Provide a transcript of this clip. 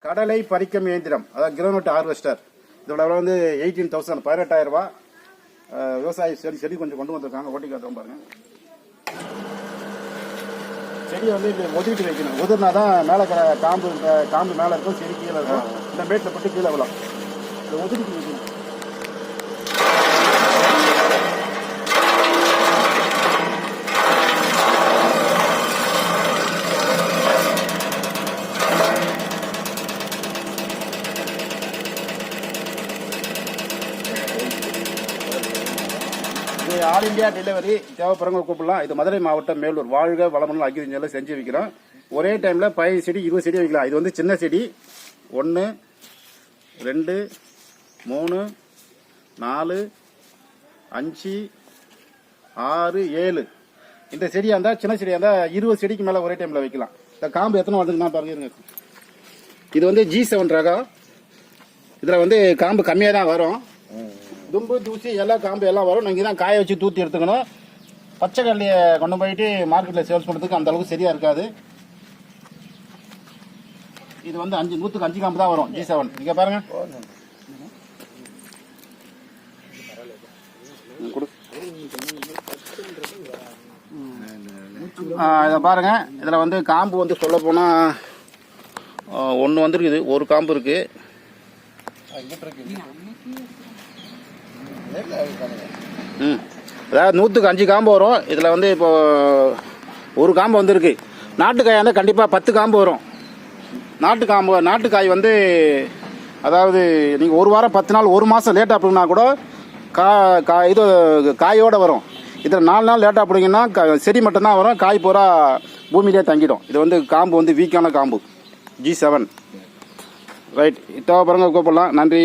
கடலை பறிக்கும் இயந்திரம், அதாவது கிரவுண்ட் ஹார்வெஸ்டர். இதோட விலை வந்து 18,000, 18,000 ரூபாய். விவசாயி செடி கொஞ்சம் கொண்டு வந்திருக்காங்க, ஓட்டி காட்டுறோம் பாருங்க. செடியை வந்து இப்படி ஒதுக்கிட்டு வைக்கணும். ஒதுனா தான் மேலே காம்பு மேலே இருக்கும், செடி கீழே இருக்கும். இந்த மேட்டில் போட்டு கீழே விழும். இதை ஒதுக்கிட்டு வைக்கணும். இது ஆல் இந்தியா டெலிவரி, தேவைப்படுறவங்க கூப்பிடலாம். இது மதுரை மாவட்டம் மேலூர். வாழ்க வளமுடன் அக்ரிகல்ச்சர்ல செஞ்சு வைக்கிறோம். ஒரே டைம்ல 15 செடி 20 செடி வைக்கலாம். இது வந்து சின்ன செடி 1 2 3 4 5 6 7. இந்த செடியா இருந்தா, சின்ன செடியா இருந்தா 20 செடிக்கு மேல ஒரே டைம்ல வைக்கலாம். இந்த காம்பு எத்தனை வந்துருக்குன்னா பாருங்க. இது வந்து G7 ரகம். இதுல வந்து காம்பு கம்மியா தான் வரும். தும்பு தூசி எல்லாம் காம்பு எல்லாம் வரும். நீங்க தான் காய வச்சு தூத்தி எடுத்துக்கணும். பச்சை கடலையை கொண்டு போயிட்டு மார்க்கெட்ல சேல்ஸ் பண்ணுறதுக்கு அந்த அளவுக்கு சரியா இருக்காது. இது வந்து 100க்கு 5 காம்பு தான் வரும் G7. நீங்க பாருங்க. இதை பாருங்க. இதுல வந்து காம்பு வந்து சொல்ல போனா 1 வந்துருக்குது, ஒரு காம்பு இருக்கு. அதாவது 100க்கு 5 காம்பு வரும். இதுல வந்து இப்போ ஒரு காம்பு வந்துருக்கு. நாட்டுக்காய் வந்து கண்டிப்பா 10 காம்பு வரும். நாட்டுக்காய் வந்து அதாவது நீங்க ஒரு வாரம் 10 நாள் 1 மாசம் லேட்டா அப்படின்னா கூட இது காயோட வரும். இதுல 4 நாள் லேட்டா அப்படிங்கன்னா செடி மட்டும் தான் வரும், காய் பூரா பூமியிலே தங்கிடும். இது வந்து காம்பு வந்து வீக்கான காம்பு G7. ரைட், தேவைப்படுறவங்க கூப்பிடலாம். நன்றி.